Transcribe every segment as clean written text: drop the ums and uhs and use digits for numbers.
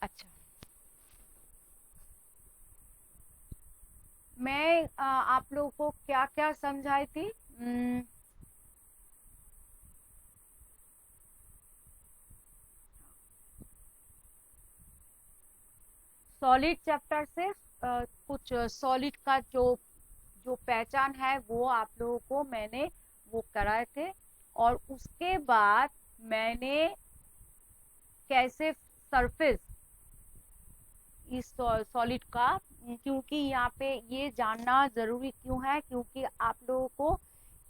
अच्छा, मैं आप लोगों को क्या क्या समझाई थी? सॉलिड चैप्टर से कुछ सॉलिड का जो जो पहचान है वो आप लोगों को मैंने वो कराए थे। और उसके बाद मैंने कैसे सरफेस इस सॉलिड का, क्योंकि यहाँ पे ये जानना जरूरी क्यों है, क्योंकि आप लोगों को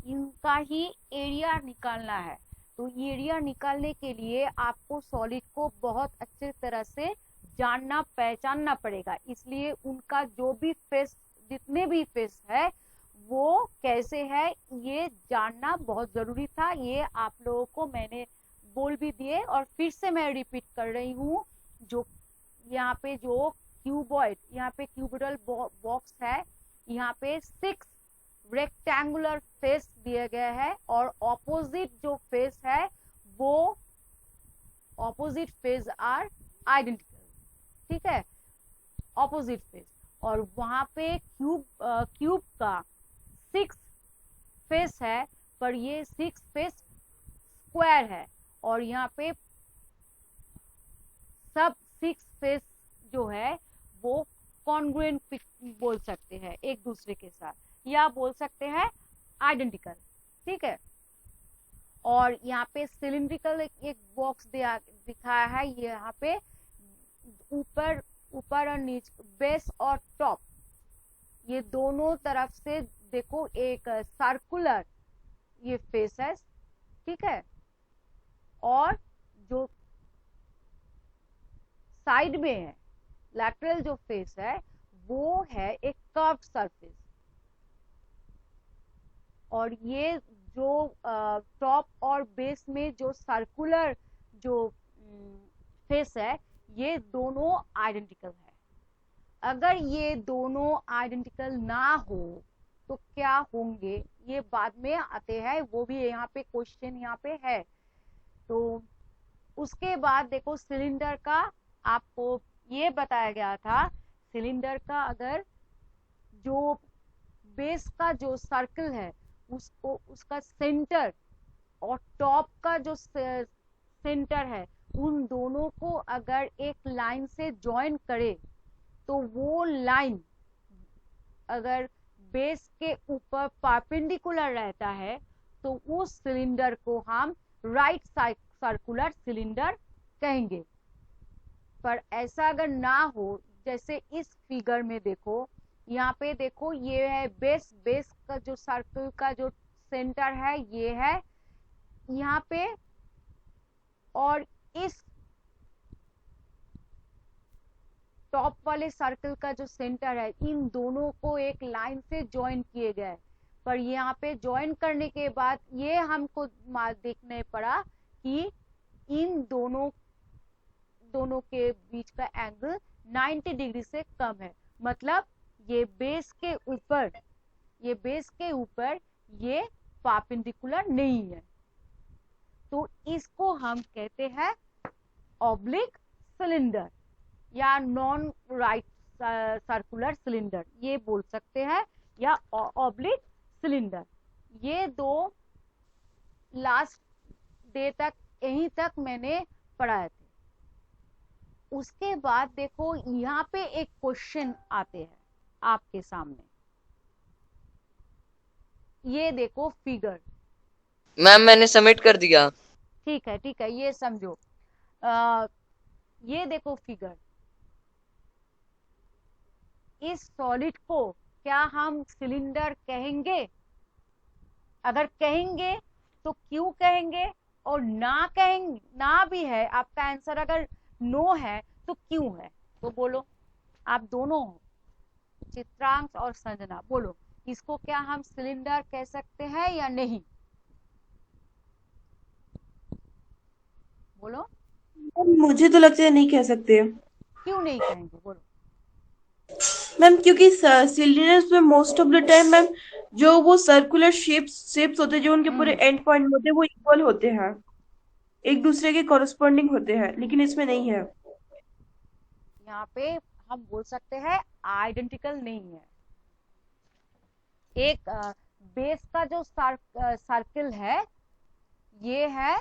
इनका ही एरिया निकालना है। तो एरिया निकालने के लिए आपको सॉलिड को बहुत अच्छे तरह से जानना पहचानना पड़ेगा। इसलिए उनका जो भी फेस, जितने भी फेस है वो कैसे है ये जानना बहुत जरूरी था। ये आप लोगों को मैंने बोल भी दिए और फिर से मैं रिपीट कर रही हूँ। जो यहाँ पे जो क्यूबॉइड, यहाँ पे क्यूबिडल बॉक्स है, यहाँ पे 6 रेक्टेंगुलर फेस दिया गया है और ऑपोजिट जो फेस है वो ऑपोजिट फेस आर आइडेंटिकल। ठीक है, ऑपोजिट फेस। और वहां पे क्यूब का 6 फेस है, पर ये 6 फेस स्क्वायर है। और यहाँ पे सब 6 फेस जो है वो कॉन्ग्रुएंट बोल सकते हैं एक दूसरे के साथ, या बोल सकते हैं आइडेंटिकल। ठीक है। और यहाँ पे सिलिंड्रिकल एक बॉक्स दिखाया है। ये यहाँ पे ऊपर ऊपर और नीचे, बेस और टॉप, ये दोनों तरफ से देखो एक सर्कुलर ये फेस है। ठीक है। और जो साइड में है, लैटरल जो फेस है वो है एक कर्व्ड सरफेस। और ये जो टॉप और बेस में जो सर्कुलर जो फेस है, ये दोनों आइडेंटिकल है। अगर ये दोनों आइडेंटिकल ना हो तो क्या होंगे ये बाद में आते हैं, वो भी यहाँ पे क्वेश्चन यहाँ पे है। तो उसके बाद देखो सिलेंडर का आपको ये बताया गया था, सिलेंडर का अगर जो बेस का जो सर्कल है उसको, उसका सेंटर और टॉप का जो सेंटर है, उन दोनों को अगर एक लाइन से ज्वाइन करे तो वो लाइन अगर बेस के ऊपर परपेंडिकुलर रहता है तो उस सिलेंडर को हम राइट सर्कुलर सिलेंडर कहेंगे। पर ऐसा अगर ना हो, जैसे इस फिगर में देखो, यहाँ पे देखो ये है बेस, बेस का जो सर्कल का जो सेंटर है ये है यहाँ पे, और इस टॉप वाले सर्कल का जो सेंटर है, इन दोनों को एक लाइन से ज्वाइन किए गए। पर यहाँ पे ज्वाइन करने के बाद ये हमको देखने पड़ा कि इन दोनों के बीच का एंगल 90 डिग्री से कम है। मतलब ये बेस के ऊपर, ये बेस के ऊपर ये परपेंडिकुलर नहीं है। तो इसको हम कहते हैं ऑब्लिक सिलेंडर या नॉन राइट सर्कुलर सिलेंडर, ये बोल सकते हैं, या ऑब्लिक सिलेंडर। ये दो लास्ट डे तक, यहीं तक मैंने पढ़ाए थे। उसके बाद देखो यहाँ पे एक क्वेश्चन आते हैं आपके सामने। ये देखो फिगर। मैम मैंने सबमिट कर दिया। ठीक है, ठीक है, ये समझो। ये देखो फिगर। इस सॉलिड को क्या हम सिलेंडर कहेंगे? अगर कहेंगे तो क्यों कहेंगे, और ना कहेंगे, ना भी है आपका आंसर अगर नो है तो क्यों है? तो बोलो, आप दोनों हो, चित्रांश और संजना, बोलो इसको क्या हम सिलेंडर कह सकते हैं या नहीं? बोलो, मुझे तो लगता है नहीं कह सकते क्यों नहीं कहेंगे? बोलो। मैम, क्योंकि सिलिंडर्स में most of the time ma'am जो वो सर्कुलर शेप्स होते हैं, जो उनके पूरे एंड पॉइंट होते हैं वो इक्वल होते हैं, एक दूसरे के कॉरेस्पॉन्डिंग होते हैं, लेकिन इसमें नहीं है। यहाँ पे हम बोल सकते हैं आइडेंटिकल नहीं है। एक बेस का जो सर्किल है, ये है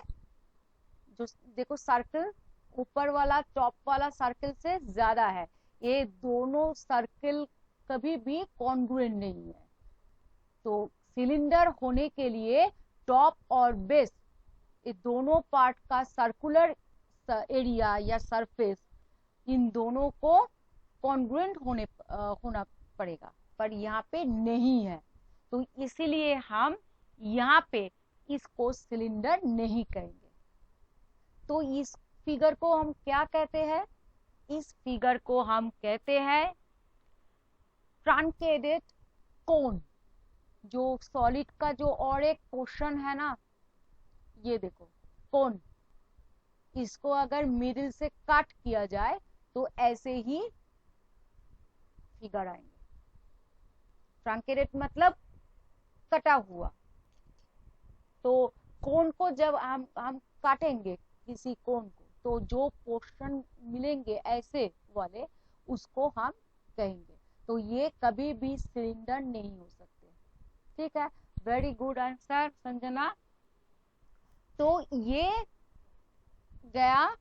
जो देखो सर्किल ऊपर वाला टॉप वाला सर्किल से ज्यादा है। ये दोनों सर्किल कभी भी कॉन्ग्रुएंट नहीं है। तो सिलेंडर होने के लिए टॉप और बेस ये दोनों पार्ट का सर्कुलर एरिया या सरफेस, इन दोनों को कॉन्ग्रुएंट होना पड़ेगा, पर यहाँ पे नहीं है। तो इसीलिए हम यहाँ पे इसको सिलेंडर नहीं कहेंगे। तो इस फिगर को हम क्या कहते हैं? इस फिगर को हम कहते हैं ट्रंकेटेड कोन। जो सॉलिड का जो और एक क्वेश्चन है ना, ये देखो कोन, इसको अगर मिडिल से कट किया जाए तो ऐसे ही फिगर आएंगे। ट्रंकेटेड मतलब कटा हुआ। तो कोन को जब हम काटेंगे किसी कोन को, तो जो पोर्शन मिलेंगे ऐसे वाले, उसको हम कहेंगे। तो ये कभी भी सिलेंडर नहीं हो सकते। ठीक है, वेरी गुड आंसर संजना। तो ये गया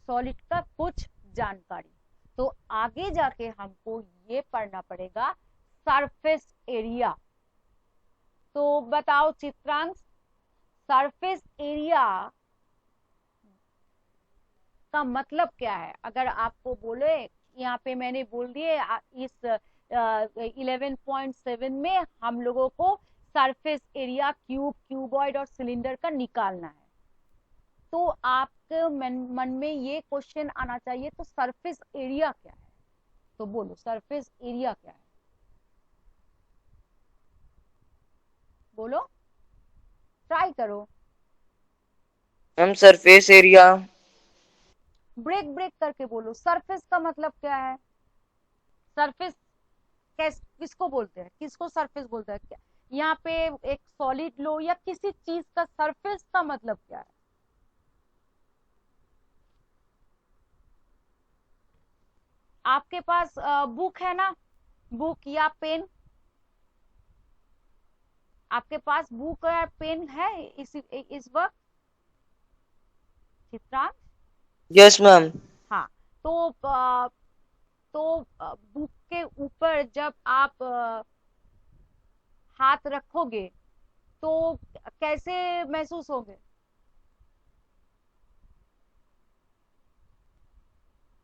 सॉलिड का कुछ जानकारी। तो आगे जाके हमको ये पढ़ना पड़ेगा सरफेस एरिया। तो बताओ चित्रांश, सरफेस एरिया का मतलब क्या है? अगर आपको बोले, यहाँ पे मैंने बोल दिए इस 11.7 में हम लोगों को सरफेस एरिया क्यूब, क्यूबॉइड और सिलेंडर का निकालना है। तो आपके मन में ये क्वेश्चन आना चाहिए, तो सरफेस एरिया क्या है? तो बोलो सरफेस एरिया क्या है? बोलो, ट्राई करो। Ma'am surface area. Break break करके बोलो, सरफेस का मतलब क्या है? सरफेस किसको बोलते हैं? किसको सरफेस बोलते हैं? क्या यहाँ पे एक सॉलिड लो या किसी चीज का सरफेस का मतलब क्या है? आपके पास बुक है ना, बुक या पेन? आपके पास बुक या पेन है इस वक्त चित्रांश? Yes ma'am. हाँ, तो बुक के ऊपर जब आप हाथ रखोगे तो कैसे महसूस होंगे?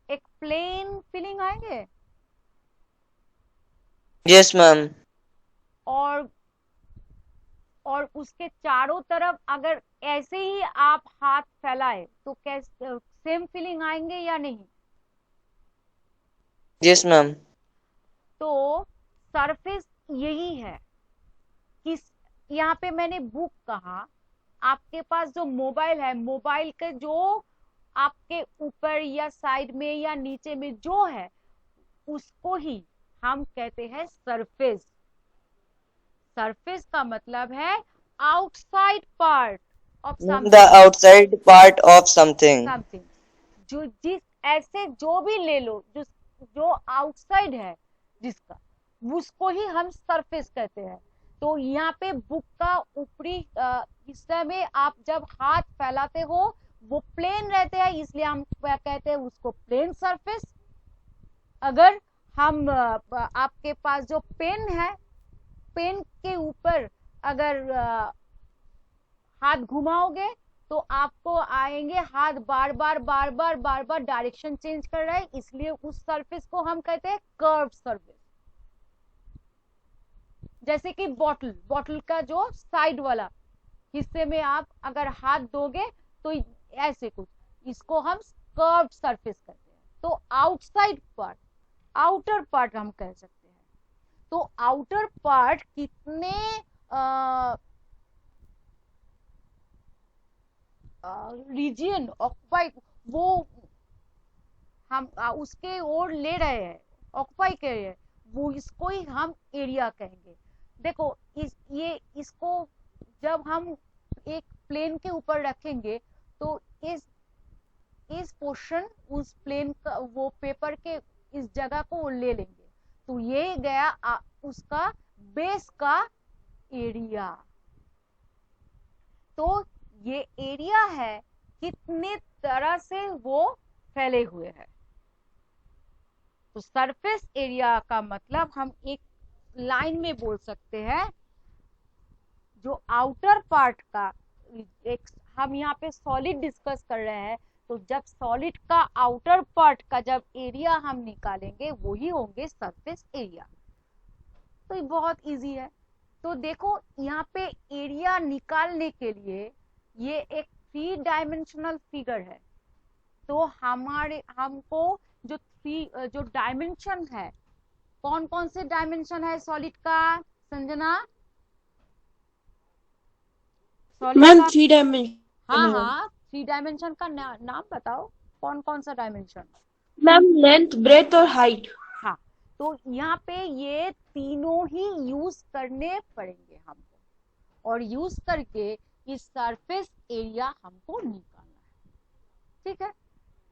एक प्लेन फीलिंग आएंगे। Yes ma'am. और उसके चारों तरफ अगर ऐसे ही आप हाथ फैलाए तो कैसे सेम फीलिंग आएंगे या नहीं? Yes ma'am. तो सरफेस यही है। किस यहाँ पे मैंने बुक कहा, आपके पास जो मोबाइल है, मोबाइल के जो आपके ऊपर या साइड में या नीचे में जो है, उसको ही हम कहते हैं सरफेस। सरफेस का मतलब है outside part of the outside part of something. Something. जो जिस ऐसे जो भी ले लो, जो आउटसाइड है जिसका, उसको ही हम सरफेस कहते हैं। तो यहाँ पे बुक का ऊपरी हिस्से में आप जब हाथ फैलाते हो वो प्लेन रहते हैं, इसलिए हम कहते हैं उसको प्लेन सरफेस। अगर हम आपके पास जो पेन है, पेन के ऊपर अगर हाथ घुमाओगे तो आपको आएंगे हाथ बार बार डायरेक्शन चेंज कर रहा है, इसलिए उस सरफेस को हम कहते हैं कर्व सरफेस। जैसे कि बॉटल का जो साइड वाला हिस्से में आप अगर हाथ दोगे तो ऐसे कुछ, इसको हम कर्व सरफेस कहते हैं। तो आउटसाइड पार्ट, आउटर पार्ट हम कह सकते हैं। तो आउटर पार्ट कितने रीजियन ऑक्युपाई, वो हम उसके ओर ले रहे हैं, ऑक्युपाई कर रहे हैं, वो इसको ही हम एरिया कहेंगे। देखो इसको जब हम एक प्लेन के ऊपर रखेंगे तो इस इस पोर्शन उस प्लेन का वो पेपर के इस जगह को ले लेंगे, तो ये गया उसका बेस का एरिया। तो ये एरिया है कितने तरह से वो फैले हुए हैं। तो सरफेस एरिया का मतलब हम एक लाइन में बोल सकते हैं, जो आउटर पार्ट का एक, हम यहाँ पे सॉलिड डिस्कस कर रहे हैं, तो जब सॉलिड का आउटर पार्ट का जब एरिया हम निकालेंगे वही होंगे सरफेस एरिया। तो ये बहुत इजी है। तो देखो यहाँ पे एरिया निकालने के लिए ये एक 3 डायमेंशनल फिगर है। तो हमको जो डायमेंशन है, कौन कौन से डायमेंशन है सॉलिड का, संजना? सॉलिड मैम का 3 डायमेंशन हाँ है। हाँ 3 डायमेंशन का नाम बताओ, कौन कौन सा डायमेंशन? मैम लेंथ, ब्रेथ और हाइट। हाँ, तो यहाँ पे ये तीनों ही यूज करने पड़ेंगे हमको, और यूज करके इस सरफेस एरिया हमको निकालना है। ठीक है,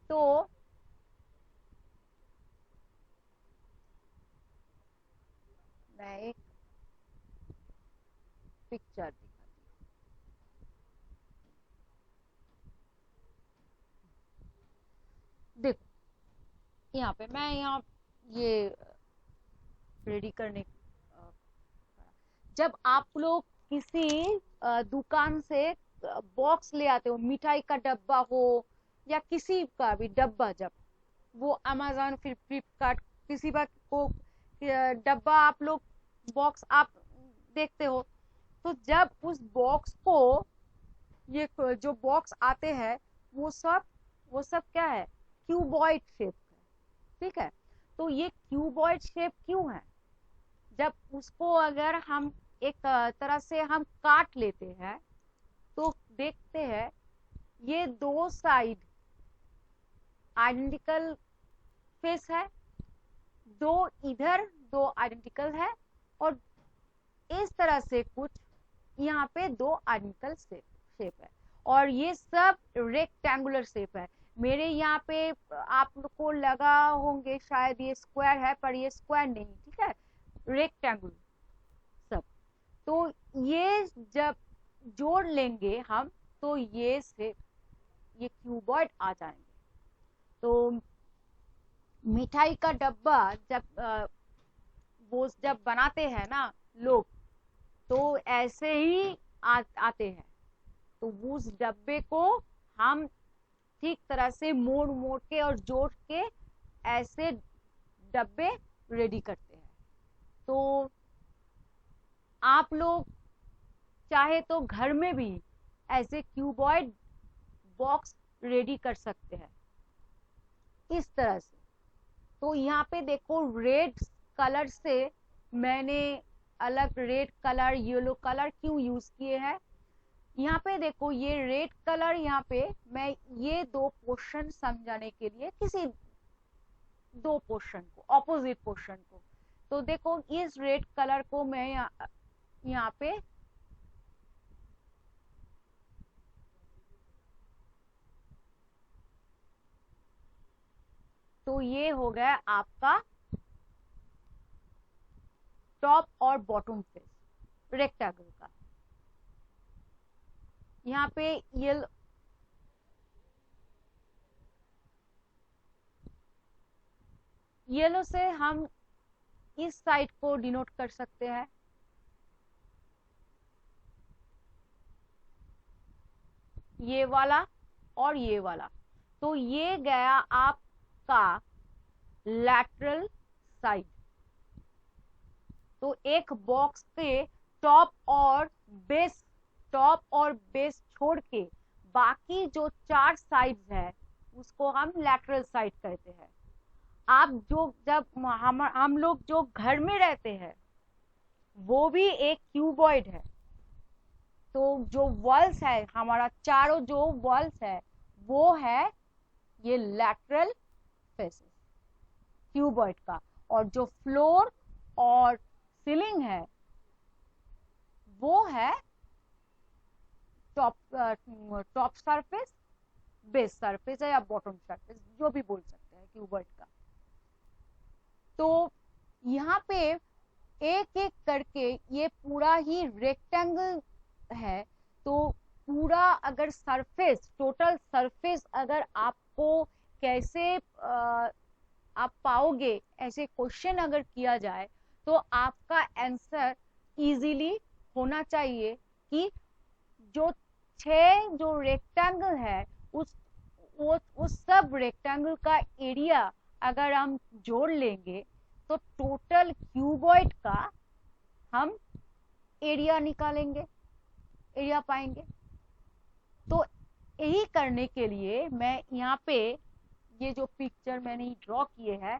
तो मैं एक पिक्चर दिखाती हूँ। देखो यहाँ पे मैं ये रेडी करने जब आप लोग किसी दुकान से बॉक्स ले आते हो, मिठाई का डब्बा हो या किसी का भी डब्बा, जब वो अमेजोन फिर फ्लिपकार्ट किसी बात को डब्बा आप लोग बॉक्स आप देखते हो, तो जब उस बॉक्स को ये जो बॉक्स आते हैं वो सब क्या है, क्यूबॉइड शेप है। ठीक है, तो ये क्यूबॉइड शेप क्यों है? जब उसको अगर हम एक तरह से हम काट लेते हैं तो देखते हैं ये दो साइड आइडेंटिकल फेस है, दो इधर दो आइडेंटिकल है, और इस तरह से कुछ यहाँ पे दो आइडेंटिकल शेप है, और ये सब रेक्टेंगुलर शेप है। मेरे यहाँ पे आप लोग को लगा होंगे शायद ये स्क्वायर है, पर ये स्क्वायर नहीं, ठीक है, रेक्टेंगुलर सब। तो ये जब जोड़ लेंगे हम तो ये क्यूबॉइड आ जाएंगे। तो मिठाई का डब्बा वो जब बनाते हैं ना लोग, तो ऐसे ही आते हैं। तो उस डब्बे को हम ठीक तरह से मोड़ मोड़ के और जोड़ के ऐसे डब्बे रेडी करते हैं। तो आप लोग चाहे तो घर में भी ऐसे क्यूबॉइड बॉक्स रेडी कर सकते हैं इस तरह से। तो यहाँ पे देखो रेड कलर से मैंने अलग रेड कलर येलो कलर क्यों यूज किए हैं, यहाँ पे देखो ये रेड कलर, यहाँ पे मैं ये दो पोर्शन समझाने के लिए किसी दो पोर्शन को, ऑपोजिट पोर्शन को, तो देखो इस रेड कलर को मैं यहाँ पे तो ये हो गया आपका टॉप और बॉटम फेस रेक्टेंगल का। यहाँ पे येलो से हम इस साइड को डिनोट कर सकते हैं, ये वाला और ये वाला। तो ये गया आपका लैटरल साइड। तो एक बॉक्स के टॉप और बेस छोड़ के बाकी जो 4 साइड्स है उसको हम लैटरल साइड कहते हैं। आप जब हम लोग जो घर में रहते हैं वो भी एक क्यूबॉइड है। तो जो वॉल्स है हमारा, चारों जो वॉल्स है वो है ये लैटरल फेसेस क्यूबॉइड का, और जो फ्लोर और सीलिंग है वो है टॉप सरफेस बेस सरफेस है या बॉटम सरफेस, जो भी बोल सकते हैं क्यूबॉइड का। तो यहाँ पे एक एक करके ये पूरा ही रेक्टेंगल है, तो पूरा अगर सरफेस, टोटल सरफेस अगर आपको कैसे आप पाओगे, ऐसे क्वेश्चन अगर किया जाए तो आपका आंसर इजीली होना चाहिए कि जो 6 जो रेक्टेंगल है उस सब रेक्टेंगल का एरिया अगर हम जोड़ लेंगे तो टोटल क्यूबॉइड का हम एरिया निकालेंगे, एरिया पाएंगे। तो यही करने के लिए मैं यहाँ पे ये जो पिक्चर मैंने ड्रॉ किए हैं,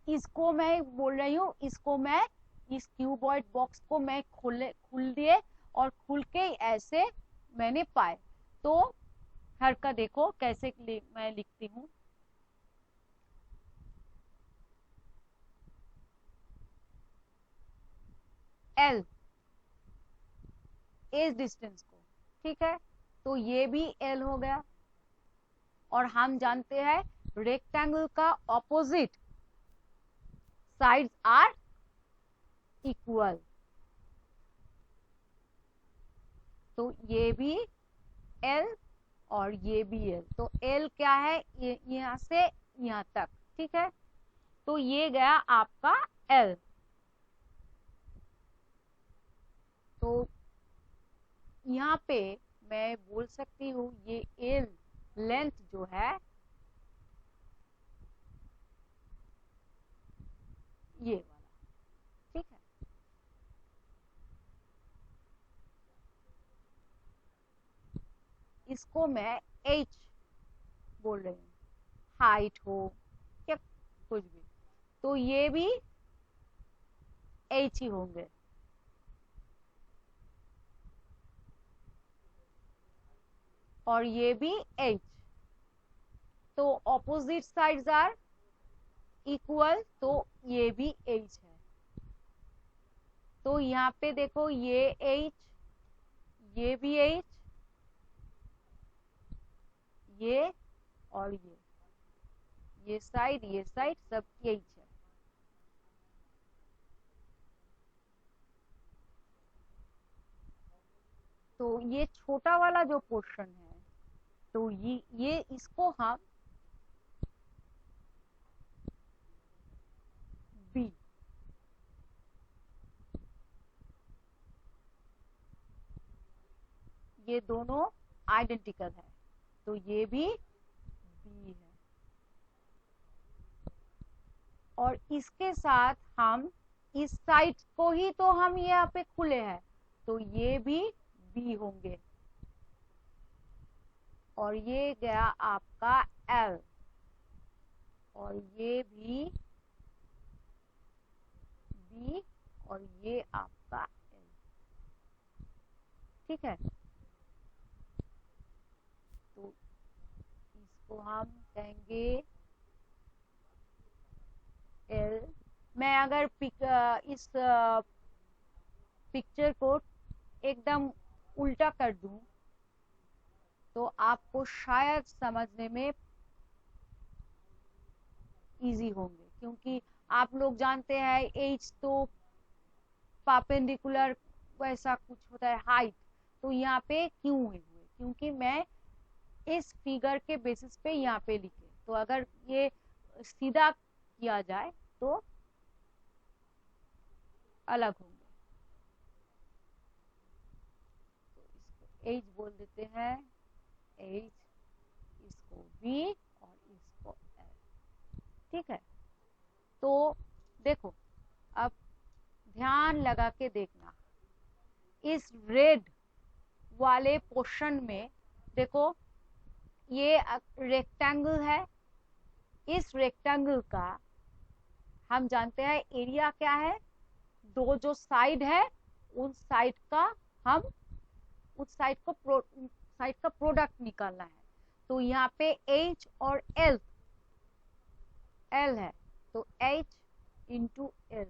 इसको मैं बोल रही हूँ, इसको मैं इस क्यूबॉइड बॉक्स को मैं खुल दिए और खुल के ऐसे मैंने पाए। तो हर का देखो कैसे मैं लिखती हूँ। एल इस डिस्टेंस को, ठीक है, तो ये भी एल हो गया। और हम जानते हैं रेक्टेंगल का ऑपोजिट साइड्स आर इक्वल, तो ये भी एल और ये भी एल, तो एल क्या है, यहाँ से यहाँ तक, ठीक है, तो ये गया आपका एल। तो यहाँ पे मैं बोल सकती हूँ ये एल लेंथ जो है ये वाला, ठीक है। इसको मैं h बोल रही हूँ, हाइट हो या कुछ भी, तो ये भी h ही होंगे। और ये भी h, तो ऑपोजिट साइड्स आर इक्वल, तो ये भी h है। तो यहाँ पे देखो ये h, ये भी h, ये और ये साइड सब h है। तो ये छोटा वाला जो पोर्शन है, तो ये इसको हम B, ये दोनों आइडेंटिकल है, तो ये भी B है। और इसके साथ हम इस साइड को ही तो हम यहाँ पे खुले हैं, तो ये भी B होंगे। और ये गया आपका L, और ये भी B, और ये आपका L, ठीक है। तो इसको हम कहेंगे L। मैं अगर इस पिक्चर को एकदम उल्टा कर दूं तो आपको शायद समझने में इजी होंगे, क्योंकि आप लोग जानते हैं एज तो परपेंडिकुलर वैसा कुछ होता है, हाइट, तो यहाँ पे क्यों हुए, क्योंकि मैं इस फिगर के बेसिस पे यहाँ पे लिखे, तो अगर ये सीधा किया जाए तो अलग होंगे। तो इसको एज बोल देते हैं, एज, इसको बी और इसको एल, ठीक है। तो देखो अब ध्यान लगा के देखना, इस रेड वाले पोर्शन में देखो ये रेक्टेंगल है, इस रेक्टेंगल का हम जानते हैं एरिया क्या है, दो जो साइड है उस साइड का हम उस साइड का प्रोडक्ट निकालना है। तो यहाँ पे H और L है, तो H इंटू L,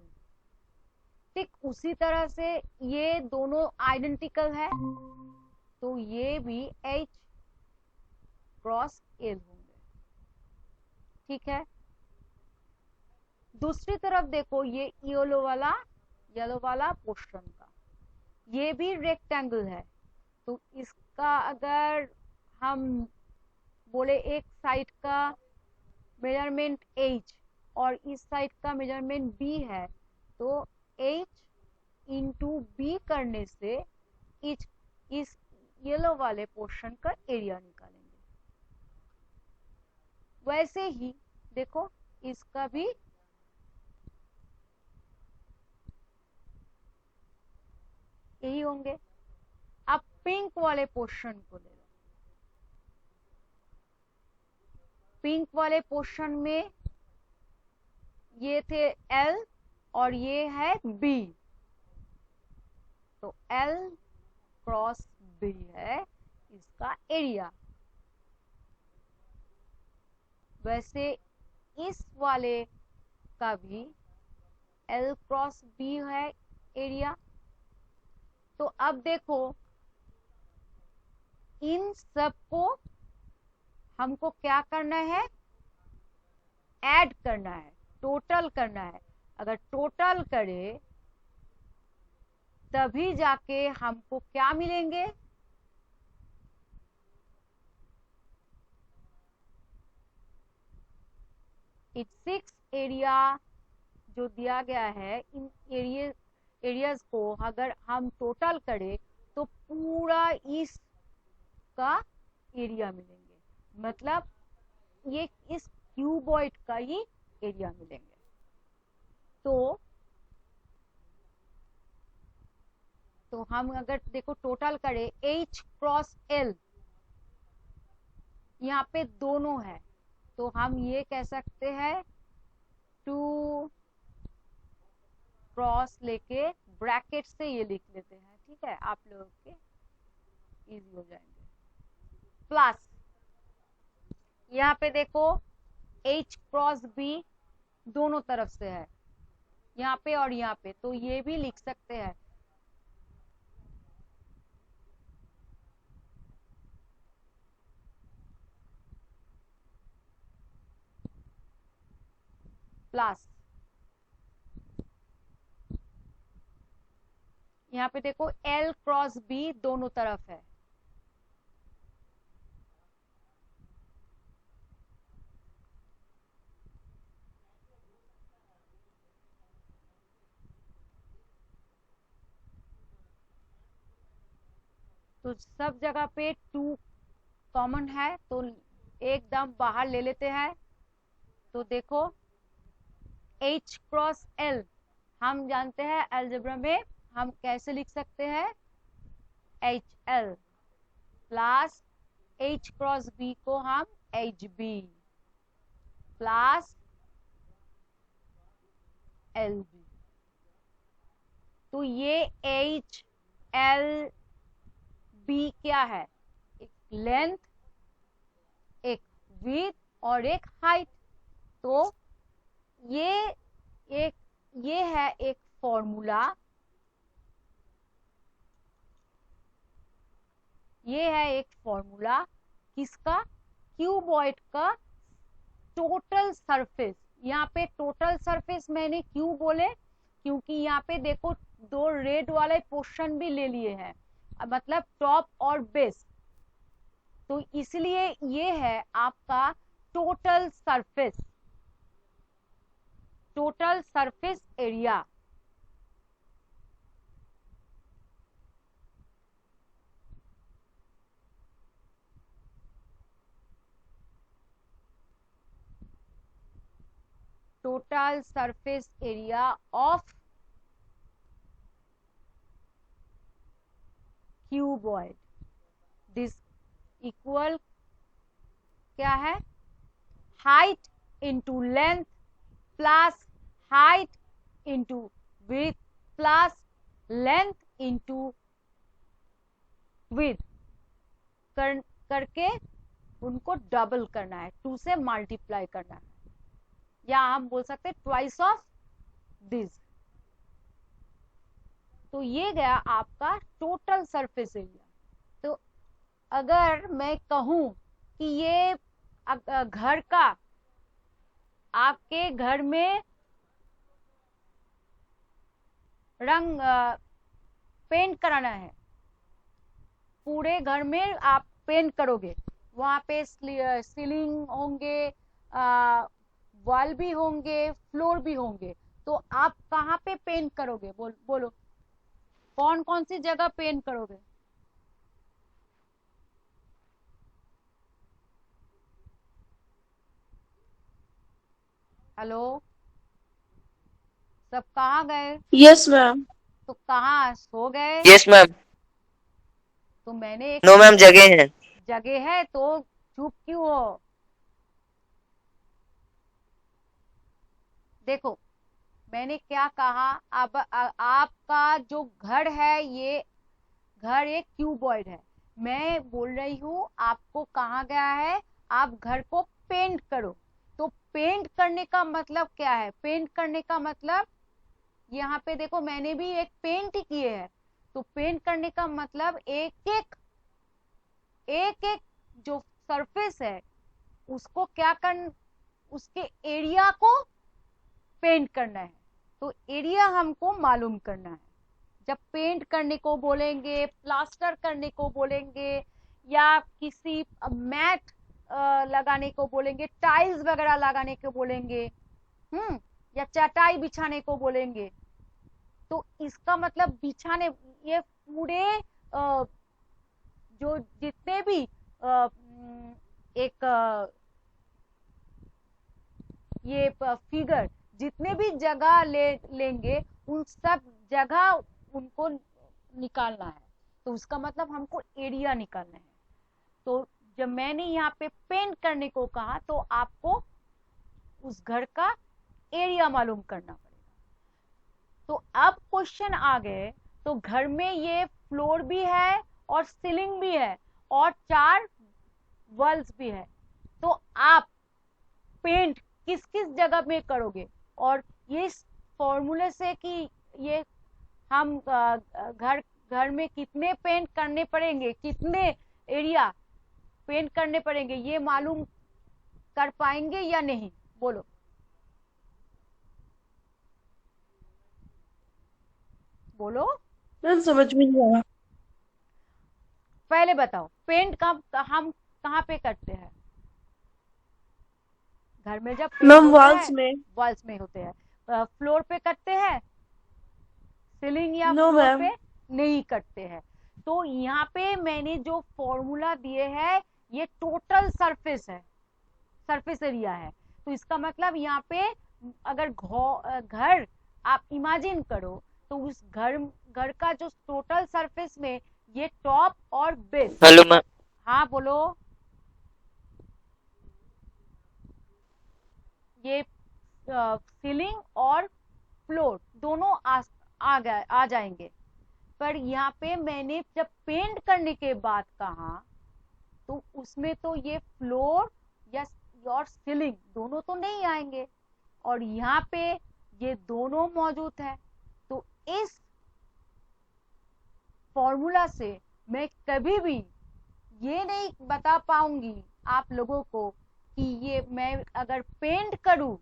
ठीक उसी तरह से ये दोनों आइडेंटिकल है, तो ये भी H क्रॉस एल होंगे। ठीक है, दूसरी तरफ देखो, ये येलो वाला पोर्शन का, ये भी रेक्टेंगल है, तो इसका अगर हम बोले एक साइड का मेजरमेंट h और इस साइड का मेजरमेंट b है, तो h इंटू बी करने से इस येलो वाले पोर्शन का एरिया निकालेंगे। वैसे ही देखो इसका भी यही होंगे। अब पिंक वाले पोर्शन को ले लो, पिंक वाले पोर्शन में ये थे L और ये है B, तो L क्रॉस B है इसका एरिया। वैसे इस वाले का भी L क्रॉस B है एरिया। तो अब देखो इन सबको हमको क्या करना है, ऐड करना है, टोटल करना है। अगर टोटल करे तभी जाके हमको क्या मिलेंगे, इट्स 6 एरिया जो दिया गया है, इन एरियाज को अगर हम टोटल करें तो पूरा इसका एरिया मिलेंगे, मतलब ये इस क्यूबॉइड का ही एरिया मिलेंगे। तो हम अगर देखो टोटल करें H क्रॉस L, यहाँ पे दोनों है, तो हम ये कह सकते हैं 2 क्रॉस लेके ब्रैकेट से ये लिख लेते हैं। ठीक है, आप लोगों के इजी हो जाएंगे। प्लस यहाँ पे देखो H क्रॉस B दोनों तरफ से है, यहाँ पे और यहाँ पे, तो ये भी लिख सकते हैं प्लस यहाँ पे देखो L क्रॉस B दोनों तरफ है, तो सब जगह पे 2 कॉमन है, तो एकदम बाहर ले लेते हैं। तो देखो H क्रॉस L हम जानते हैं अलजेब्रा में हम कैसे लिख सकते हैं, HL plus H cross B को हम HB प्लस LB। तो ये HLB क्या है, एक लेंथ, एक विड्थ और एक हाइट। तो ये है एक फॉर्मूला, ये है एक फॉर्मूला किसका, क्यूबॉइड का टोटल सरफेस। यहाँ पे टोटल सरफेस मैंने क्यों बोले, क्योंकि यहाँ पे देखो 2 रेड वाले पोर्शन भी ले लिए हैं, मतलब टॉप और बेस, तो इसलिए ये है आपका total surface area. Total surface area of cuboid, this equal क्या है, height into length plus height into width plus length into width करके उनको डबल करना है, 2 से मल्टीप्लाई करना है, या हम बोल सकते हैं ट्वाइस ऑफ दिस। तो ये गया आपका टोटल सरफेस एरिया। तो अगर मैं कहूं कि ये घर का, आपके घर में रंग पेंट कराना है, पूरे घर में आप पेंट करोगे, वहां पे सीलिंग होंगे, वॉल भी होंगे, फ्लोर भी होंगे, तो आप कहाँ पे पेंट करोगे? बोलो कौन कौन सी जगह पेंट करोगे? हेलो, सब कहाँ गए? Yes ma'am. तो कहाँ सो गए? Yes ma'am. तो मैंने एक नो मैम, जगह है। जगह है तो चुप क्यों हो? देखो मैंने क्या कहा, अब आपका जो घर है, ये घर एक क्यूबॉइड है। मैं बोल रही हूँ आपको कहा गया है आप घर को पेंट करो। तो पेंट करने का मतलब क्या है? पेंट करने का मतलब यहाँ पे देखो मैंने भी एक पेंट ही किए है। तो पेंट करने का मतलब एक एक जो सरफेस है उसको क्या कर, उसके एरिया को पेंट करना है। तो एरिया हमको मालूम करना है। जब पेंट करने को बोलेंगे, प्लास्टर करने को बोलेंगे, या किसी मैट लगाने को बोलेंगे, टाइल्स वगैरह लगाने को बोलेंगे, या चटाई बिछाने को बोलेंगे, तो इसका मतलब बिछाने, ये पूरे जो जितने भी एक ये फिगर जितने भी जगह लेंगे उन सब जगह उनको निकालना है। तो उसका मतलब हमको एरिया निकालना है। तो जब मैंने यहाँ पे पेंट करने को कहा तो आपको उस घर का एरिया मालूम करना पड़ेगा। तो अब क्वेश्चन आ गए, तो घर में ये फ्लोर भी है और सीलिंग भी है और 4 वॉल्स भी है, तो आप पेंट किस किस जगह में करोगे? और ये फॉर्मूले से कि ये हम घर घर में कितने पेंट करने पड़ेंगे, कितने एरिया पेंट करने पड़ेंगे, ये मालूम कर पाएंगे या नहीं? बोलो। बोलो, मैम समझ में नहीं आया। पहले बताओ पेंट हम कहाँ पे करते हैं? घर में जब पेंट मैम होता वॉल्स है में। वॉल्स में होते हैं। फ्लोर पे करते हैं? सीलिंग या नो फ्लोर मैम। पे नहीं करते हैं। तो यहाँ पे मैंने जो फॉर्मूला दिए है ये टोटल सरफेस है, सरफेस एरिया है। तो इसका मतलब यहाँ पे अगर घर आप इमेजिन करो, तो उस घर का जो टोटल सरफेस में ये टॉप और बेस। Hello ma'am. हाँ बोलो। ये सीलिंग और फ्लोर दोनों आ जाएंगे। पर यहाँ पे मैंने जब पेंट करने के बाद कहा तो उसमें तो ये फ्लोर या और सीलिंग दोनों तो नहीं आएंगे, और यहाँ पे ये दोनों मौजूद है। तो इस फॉर्मूला से मैं कभी भी ये नहीं बता पाऊंगी आप लोगों को कि ये मैं अगर पेंट करूं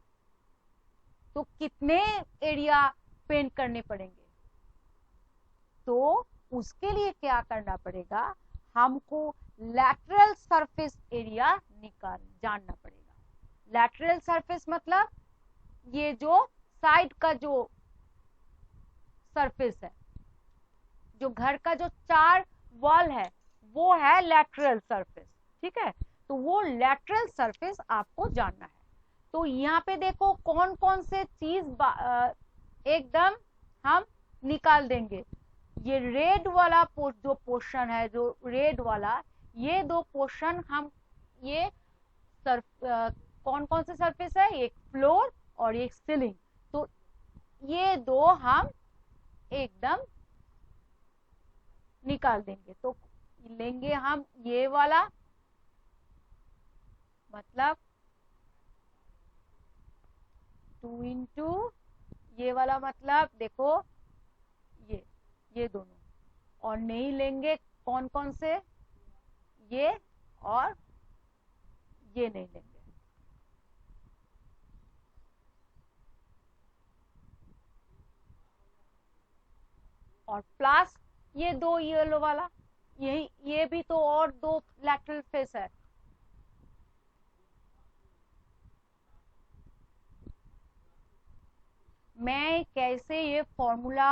तो कितने एरिया पेंट करने पड़ेंगे। तो उसके लिए क्या करना पड़ेगा, हमको लैटरल सरफेस एरिया जानना पड़ेगा। लैटरल सरफेस मतलब ये जो साइड का जो सरफेस है, जो घर का जो 4 वॉल है वो है लैटरल सरफेस। ठीक है, तो वो लैटरल सरफेस आपको जानना है। तो यहाँ पे देखो कौन कौन से चीज एकदम हम निकाल देंगे। ये रेड वाला जो पोर्शन है, जो रेड वाला, ये 2 पोर्शन हम ये कौन कौन से सरफेस है, एक फ्लोर और एक सीलिंग। तो ये 2 हम एकदम निकाल देंगे। तो लेंगे हम ये वाला, मतलब 2 इंटू ये वाला, मतलब देखो ये दोनों। और नहीं लेंगे कौन कौन से, ये और ये नहीं लेंगे। और प्लस ये दो येलो वाला, यही ये भी तो और दो लैटरल फेस है। मैं कैसे ये फॉर्मूला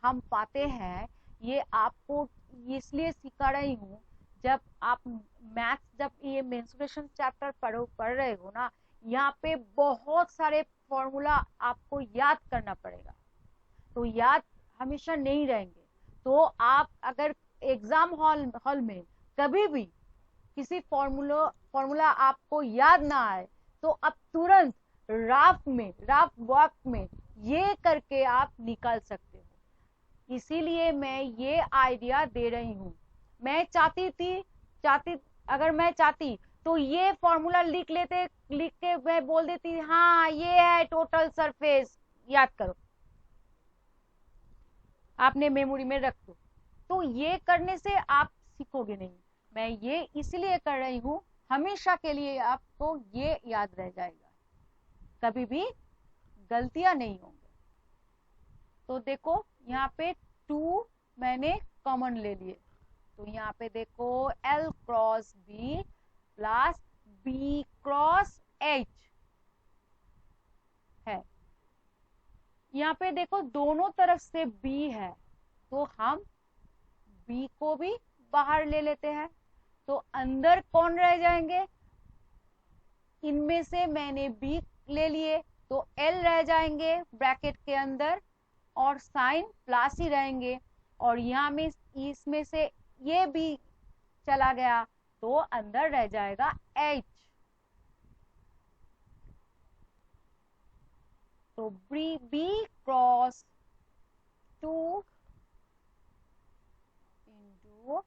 हम पाते हैं ये आपको इसलिए सिखा रही हूँ, जब आप मैथ्स, जब ये मेंस्ट्रुएशन चैप्टर पढ़ रहे हो ना, यहाँ पे बहुत सारे फॉर्मूला आपको याद करना पड़ेगा, तो याद हमेशा नहीं रहेंगे। तो आप अगर एग्जाम हॉल में कभी भी किसी फॉर्मूला आपको याद ना आए, तो आप तुरंत रफ वर्क में ये करके आप निकाल सकते हो। इसीलिए मैं ये आइडिया दे रही हूँ। मैं चाहती अगर मैं चाहती तो ये फॉर्मूला लिख के मैं बोल देती हाँ ये है टोटल सरफेस, याद करो, आपने मेमोरी में रख दो। तो ये करने से आप सीखोगे नहीं। मैं ये इसलिए कर रही हूँ, हमेशा के लिए आपको ये याद रह जाएगा, कभी भी गलतियां नहीं होंगी। तो देखो यहाँ पे 2 मैंने कॉमन ले लिए, तो यहाँ पे देखो L cross B plus B cross H है। यहाँ पे देखो दोनों तरफ से B है, तो हम B को भी बाहर ले लेते हैं, तो अंदर कौन रह जाएंगे, इनमें से मैंने B ले लिए, तो L रह जाएंगे ब्रैकेट के अंदर, और साइन प्लस ही रहेंगे, और यहाँ में इसमें से ये भी चला गया, तो अंदर रह जाएगा H। तो B cross 2 into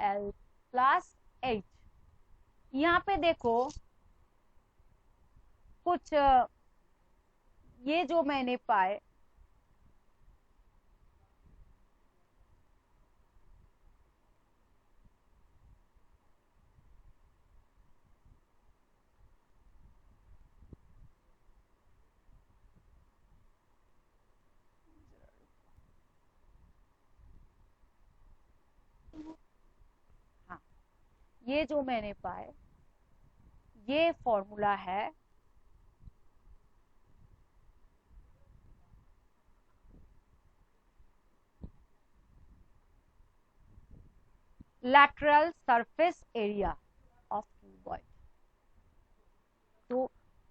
L plus H। यहाँ पे देखो कुछ ये जो मैंने पाए, हाँ ये जो मैंने पाए ये फॉर्मूला है lateral surface area of cuboid। तो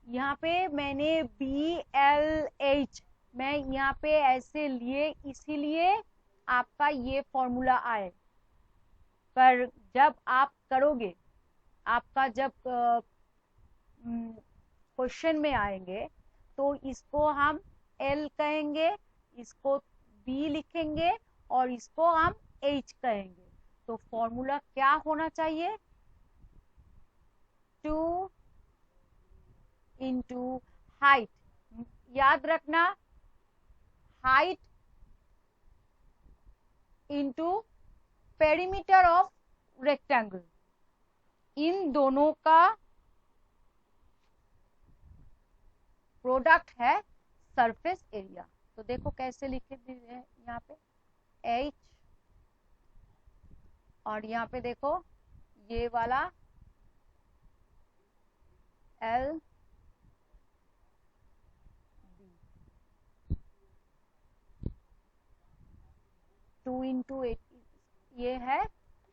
यहाँ पे मैंने BLH मैं यहाँ पे ऐसे लिए, इसीलिए आपका ये फॉर्मूला आए। पर जब आप करोगे, आपका जब क्वेश्चन में आएंगे, तो इसको हम L कहेंगे, इसको B लिखेंगे, और इसको हम H कहेंगे। तो फॉर्मूला क्या होना चाहिए, 2 इंटू हाइट, याद रखना, height into perimeter of rectangle, इन दोनों का प्रोडक्ट है सरफेस एरिया। तो देखो कैसे लिखे दिए हैं यहाँ पे H, और यहाँ पे देखो ये वाला L B, 2 इंटू 8, ये है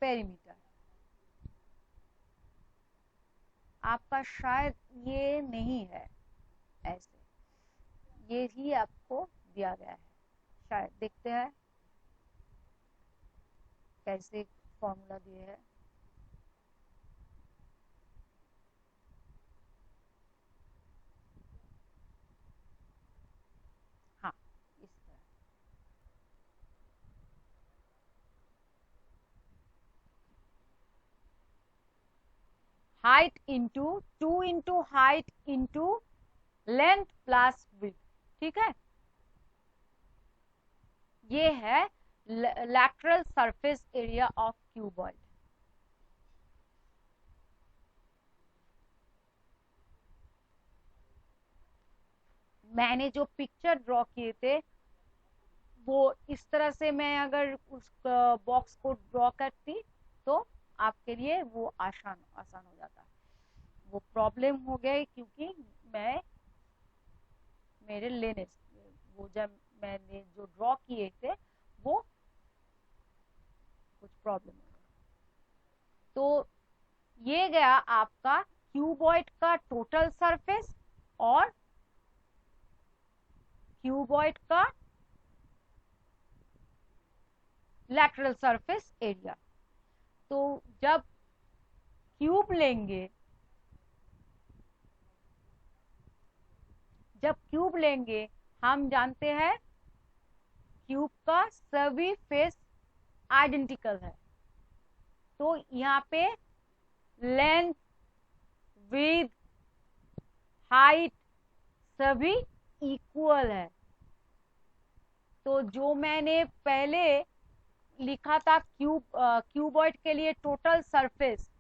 पेरीमीटर। आपका शायद ये नहीं है, ऐसे ये ही आपको दिया गया है, शायद देखते हैं कैसे फॉर्मूला दिए है। हाँ इस तरह, height into 2 into height into length plus width, ठीक है। ये है lateral surface area of cuboid। मैंने जो पिक्चर ड्रॉ किए थे वो इस तरह से मैं अगर उस बॉक्स को ड्रॉ करती तो आपके लिए वो आसान आसान हो जाता। वो प्रॉब्लम हो गई क्योंकि मैं मेरे लेने वो जब मैंने जो ड्रॉ किए थे वो कुछ प्रॉब्लम हो गया। तो ये गया आपका क्यूबॉइड का टोटल सरफेस और क्यूबॉइड का लैटरल सरफेस एरिया। तो जब क्यूब लेंगे हम जानते हैं क्यूब का सभी फेस आइडेंटिकल है। तो यहाँ पे लेंथ, विड्थ, हाइट सभी इक्वल है। तो जो मैंने पहले लिखा था क्यूबॉइड के लिए टोटल सरफेस,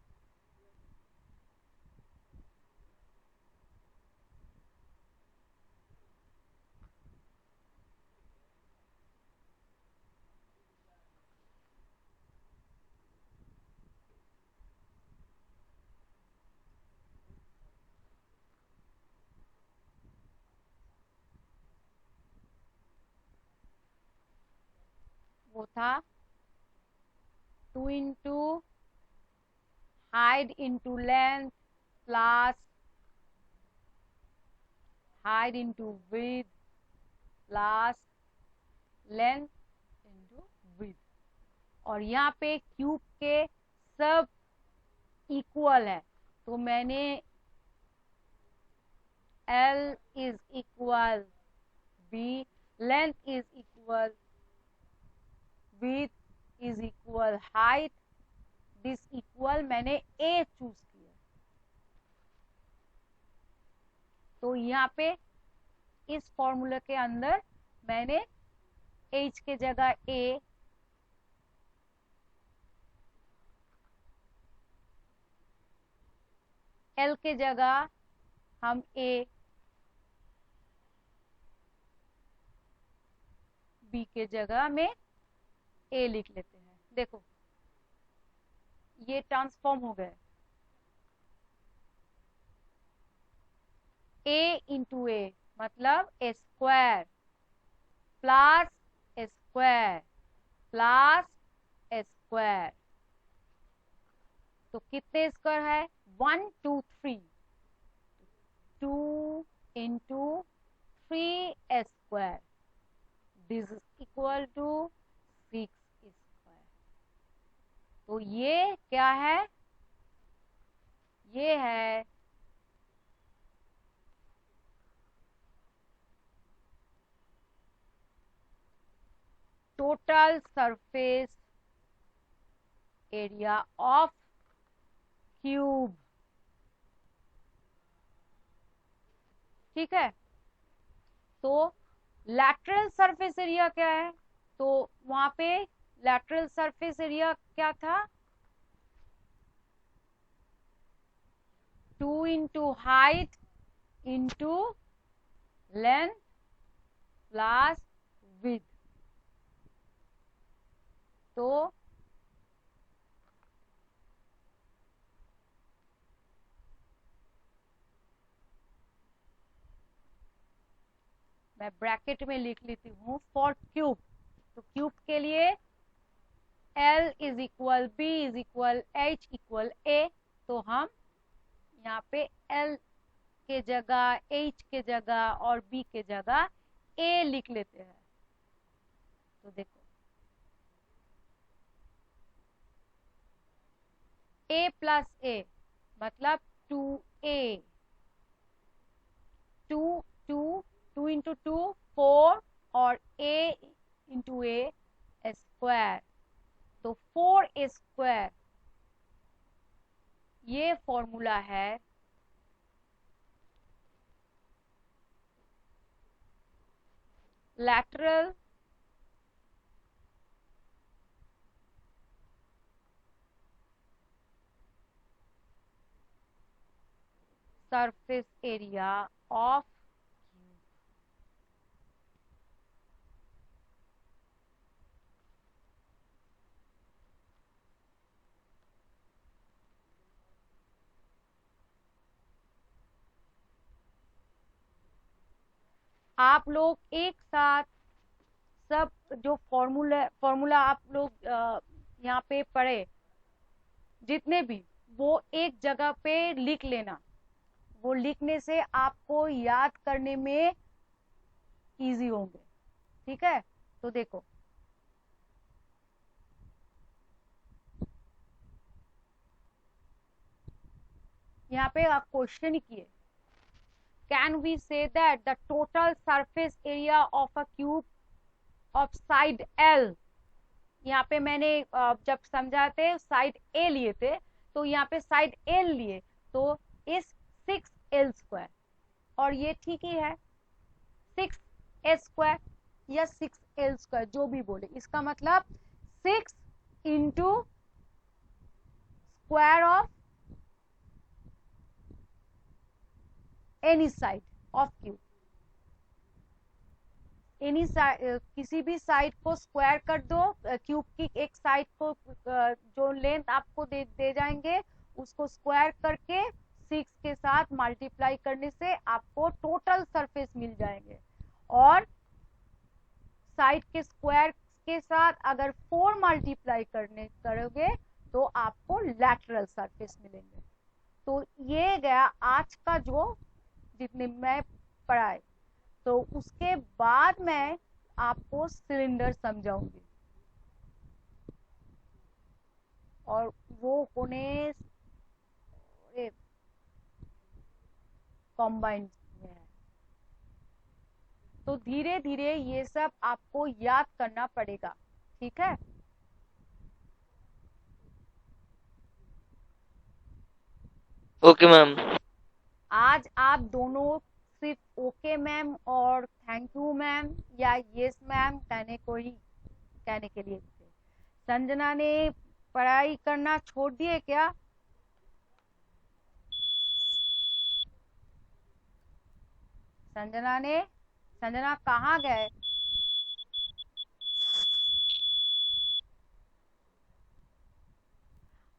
वो था 2 into height into length plus height into width plus length into width. और यहाँ पे क्यूब के सब इक्वल है तो मैंने L is equal B, length is equal, width is equal, height this equal मैंने A चूज किया। तो यहाँ पे इस फॉर्मूला के अंदर मैंने H के जगह A, L के जगह हम A, B के जगह में A लिख लेते हैं। देखो ये ट्रांसफॉर्म हो गए A इंटू A मतलब A square plus A square plus A square. तो कितने स्क्वायर है 1 2 3 2 into 3 square this is equal to 6 square. तो ये क्या है, ये है total surface area of cube. ठीक है। तो लैटरल सरफेस एरिया क्या है, तो वहां पे लैटरल सरफेस एरिया क्या था 2 into height into length plus width. तो मैं ब्रैकेट में लिख लेती हूँ फॉर क्यूब। तो क्यूब के लिए L is equal B is equal H equal A। तो हम यहाँ पे L के जगह H के जगह और B के जगह A लिख लेते हैं। तो देखो A प्लस A मतलब 2A, 2 इंटू 2 4 और A इंटू A स्क्वायर। तो 4 स्क्वायर ये फॉर्मूला है lateral surface area of cube. आप लोग एक साथ सब जो फॉर्मूला आप लोग यहाँ पे पढ़े जितने भी, वो एक जगह पे लिख लेना। वो लिखने से आपको याद करने में इजी होंगे। ठीक है, तो देखो यहाँ पे आप क्वेश्चन किए, can we say that the total surface area of a cube of side L. यहाँ पे मैंने जब समझाते साइड ए लिए थे, तो यहाँ पे साइड एल लिए, तो इस 6L² और ये ठीक ही है 6A² या 6L² जो भी बोले, इसका मतलब 6 into square of any side of cube. Any side, किसी भी साइड को स्क्वायर कर दो, क्यूब की एक साइड को जो लेंथ आपको दे जाएंगे उसको स्क्वायर करके 6 के साथ मल्टीप्लाई करने से आपको टोटल सरफेस मिल जाएंगे। और साइड के स्क्वायर के साथ अगर 4 मल्टीप्लाई करोगे तो आपको लैटरल सरफेस मिलेंगे। तो ये गया आज का जो जितने मैं पढ़ाए। तो उसके बाद मैं आपको सिलेंडर समझाऊंगी और वो कोने कॉम्बाइंड में है। तो धीरे धीरे ये सब आपको याद करना पड़ेगा। ठीक है, ओके मैम। आज आप दोनों सिर्फ ओके मैम और थैंक यू मैम या यस मैम कहने के लिए थे। संजना ने पढ़ाई करना छोड़ दिए क्या? संजना कहाँ गए?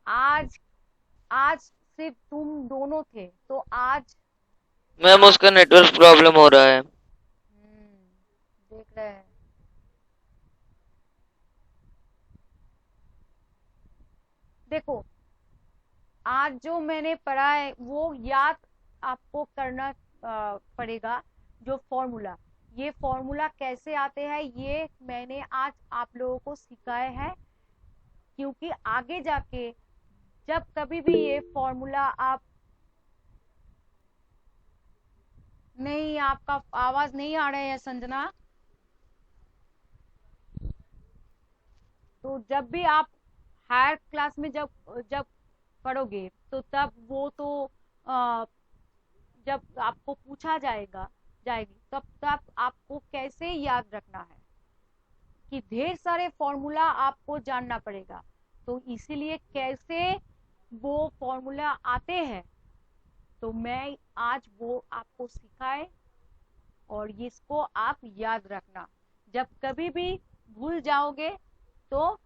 आज सिर्फ तुम दोनों थे, तो आज मैम उसका नेटवर्क प्रॉब्लम हो रहा है। देख रहे हैं। देखो आज जो मैंने पढ़ा है वो याद आपको करना पड़ेगा। जो फॉर्मूला, ये फॉर्मूला कैसे आते हैं ये मैंने आज आप लोगों को सिखाया है, क्योंकि आगे जाके जब कभी भी ये फॉर्मूला आप नहीं, आपका आवाज नहीं आ रहा है संजना। तो जब भी आप हायर क्लास में जब पढ़ोगे तो तब वो तो जब आपको पूछा जाएगी तब आपको कैसे याद रखना है कि ढेर सारे फॉर्मूला आपको जानना पड़ेगा। तो इसीलिए कैसे वो फॉर्मूला आते हैं तो मैं आज वो आपको सिखाए और इसको आप याद रखना। जब कभी भी भूल जाओगे तो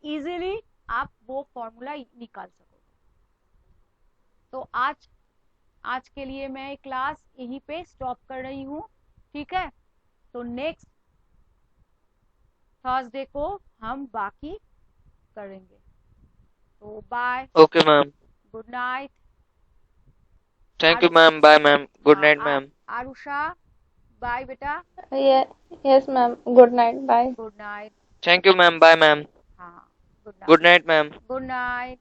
इजीली आप वो फॉर्मूला निकाल सकोगे। तो आज के लिए मैं क्लास यहीं पे स्टॉप कर रही हूँ। ठीक है, तो नेक्स्ट थर्सडे को हम बाकी करेंगे। तो bye, okay ma'am, good night. Thank you ma'am, bye ma'am, good night ma'am. Arusha bye बेटा। Yes ma'am, good night, bye. Good night. Thank you ma'am, bye ma'am, हाँ, good night ma'am. Good night.